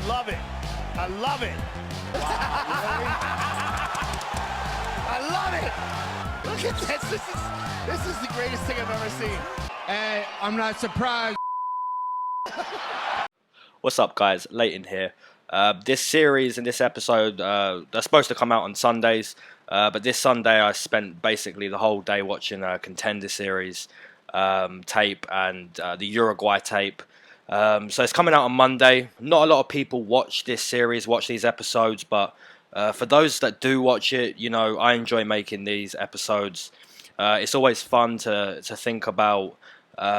love it. I love it. I love it. Look at this. This is the greatest thing I've ever seen. Hey, I'm not surprised. What's up, guys? Leighton here. This series and this episode, they're supposed to come out on Sundays, but this Sunday I spent basically the whole day watching a Contender Series tape and the Uruguay tape. So it's coming out on Monday. Not a lot of people watch this series, watch these episodes, but for those that do watch it, you know, I enjoy making these episodes. It's always fun to think about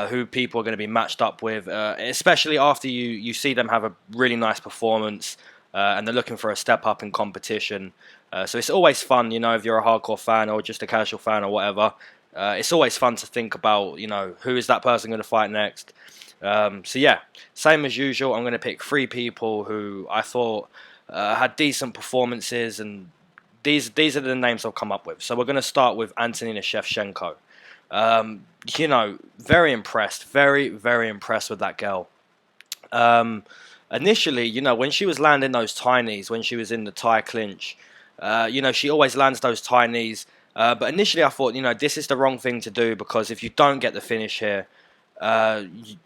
who people are going to be matched up with, especially after you see them have a really nice performance and they're looking for a step up in competition. So it's always fun, you know, if you're a hardcore fan or just a casual fan or whatever. It's always fun to think about, you know, who is that person going to fight next. So yeah, same as usual, I'm going to pick 3 people who I thought had decent performances, and these are the names I've come up with. So we're going to start with Antonina Shevchenko. You know, very impressed, very impressed with that girl. Initially, you know, when she was landing those tinies, when she was in the Thai clinch, you know, she always lands those tinies. But initially I thought, you know, this is the wrong thing to do, because if you don't get the finish here,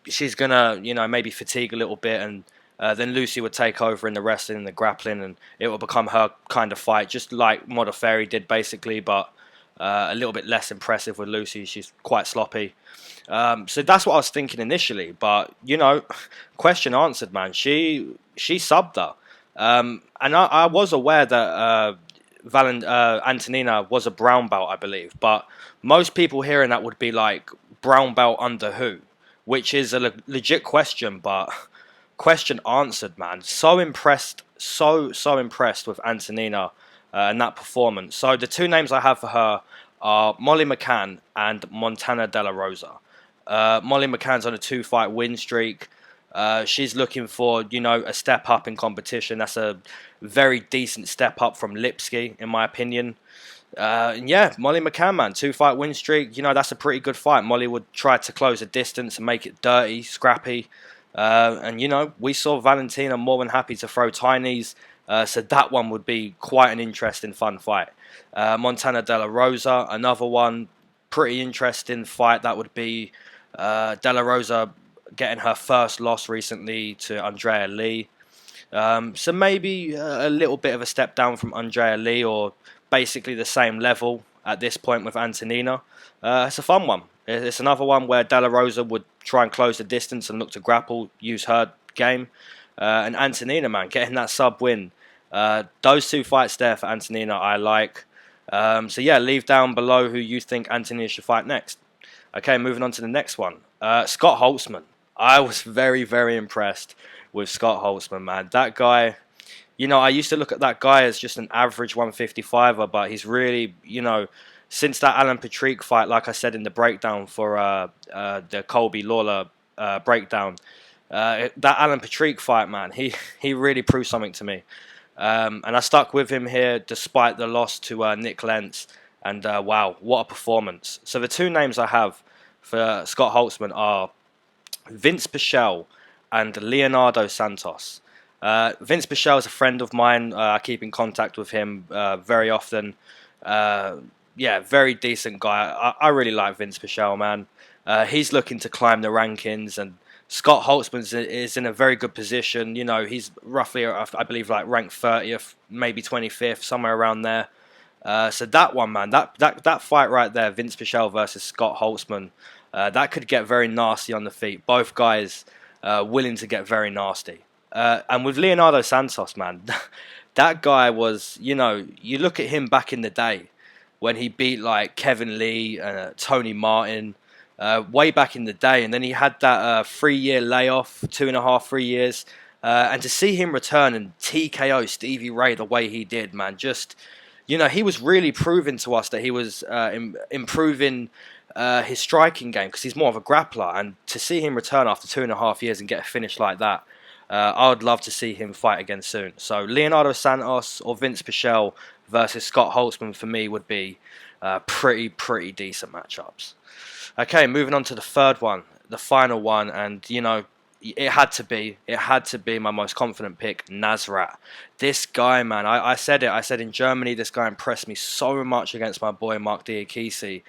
she's gonna, you know, maybe fatigue a little bit, and then Lucy would take over in the wrestling and the grappling, and it will become her kind of fight, just like Modafferi did basically, but a little bit less impressive with Lucy. She's quite sloppy. So that's what I was thinking initially, but you know, question answered, man. She subbed her, and I was aware that Antonina was a brown belt, I believe, but most people hearing that would be like, brown belt under who? Which is a legit question, but question answered, man. So impressed, so impressed with Antonina and that performance. So the 2 names I have for her are Molly McCann and Montana De La Rosa. Molly McCann's on a 2-fight win streak. She's looking for, you know, a step up in competition. That's a very decent step up from Lipsky, in my opinion. And yeah, Molly McCann, man, 2-fight win streak. You know, that's a pretty good fight. Molly would try to close the distance and make it dirty, scrappy. And, you know, we saw Valentina more than happy to throw tinies. So that one would be quite an interesting, fun fight. Montana De La Rosa, another one, pretty interesting fight. That would be De La Rosa getting her first loss recently to Andrea Lee. So maybe a little bit of a step down from Andrea Lee, or basically the same level at this point with Antonina. It's a fun one. It's another one where De La Rosa would try and close the distance and look to grapple, use her game. And Antonina, man, getting that sub win. Those 2 fights there for Antonina I like. So yeah, leave down below who you think Antonina should fight next. Okay, moving on to the next one. Scott Holtzman. I was very impressed with Scott Holtzman, man. That guy, you know, I used to look at that guy as just an average 155er, but he's really, you know, since that Alan Patrick fight, like I said in the breakdown for the Colby Lawler breakdown, that Alan Patrick fight, man, he really proved something to me. And I stuck with him here despite the loss to Nick Lentz, and wow, what a performance. So the 2 names I have for Scott Holtzman are Vince Pichel and Leonardo Santos. Vince Pichel is a friend of mine. I keep in contact with him very often. Yeah, very decent guy. I really like Vince Pichel, man. He's looking to climb the rankings, and Scott Holtzman is in a very good position. You know, he's roughly, I believe, like ranked 30th, maybe 25th, somewhere around there. So that one, man, that fight right there, Vince Pichel versus Scott Holtzman, that could get very nasty on the feet. Both guys willing to get very nasty. And with Leonardo Santos, man, that guy was, you know, you look at him back in the day when he beat like Kevin Lee and Tony Martin, way back in the day, and then he had that 3-year layoff, 2.5, 3 years, and to see him return and TKO Stevie Ray the way he did, man, just, you know, he was really proving to us that he was improving his striking game, because he's more of a grappler, and to see him return after 2.5 years and get a finish like that, I would love to see him fight again soon. So Leonardo Santos or Vince Pichel versus Scott Holtzman for me would be pretty decent matchups. Okay, moving on to the third one, the final one, and you know, it had to be my most confident pick, Nasrat. This guy, man, I said in Germany, this guy impressed me so much against my boy Mark Diakisi.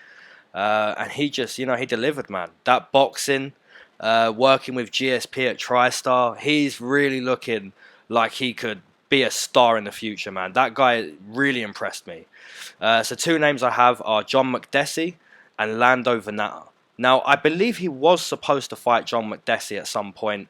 And he just, he delivered, man. That boxing, working with GSP at TriStar, he's really looking like he could be a star in the future, man. That guy really impressed me. So two names I have are John McDessie and Lando Venata. Now, I believe he was supposed to fight John McDessie at some point.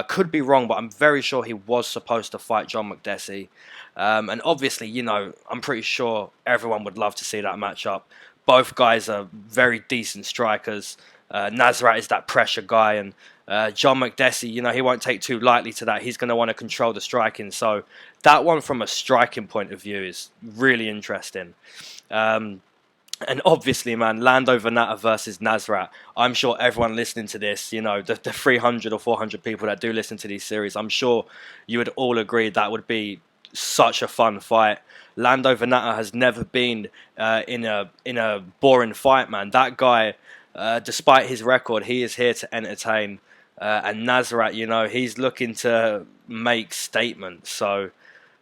Could be wrong, but I'm very sure he was supposed to fight John McDessie. And obviously, I'm pretty sure everyone would love to see that matchup. Both guys are very decent strikers. Nasrat is that pressure guy, and John McDessie, he won't take too lightly to that. He's going to want to control the striking. So that one from a striking point of view is really interesting. And obviously, man, Lando Venata versus Nasrat. I'm sure everyone listening to this, the 300 or 400 people that do listen to these series, I'm sure you would all agree that would be such a fun fight. Lando Venata has never been in a boring fight, man. That guy, despite his record, he is here to entertain. And Nasrat, he's looking to make statements. So,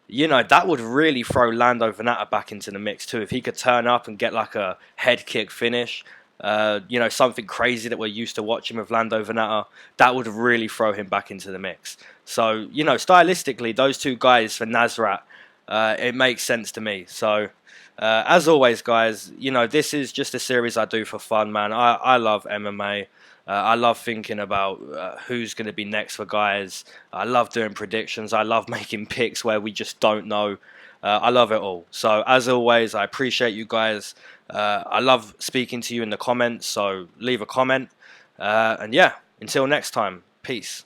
that would really throw Lando Venata back into the mix too. If he could turn up and get like a head kick finish, something crazy that we're used to watching with Lando Venata, that would really throw him back into the mix. So, stylistically, those two guys for Nasrat, it makes sense to me. So, as always, guys, this is just a series I do for fun, man. I love MMA. I love thinking about who's going to be next for guys. I love doing predictions. I love making picks where we just don't know. I love it all. So, as always, I appreciate you guys. I love speaking to you in the comments, so leave a comment. And yeah, until next time, peace.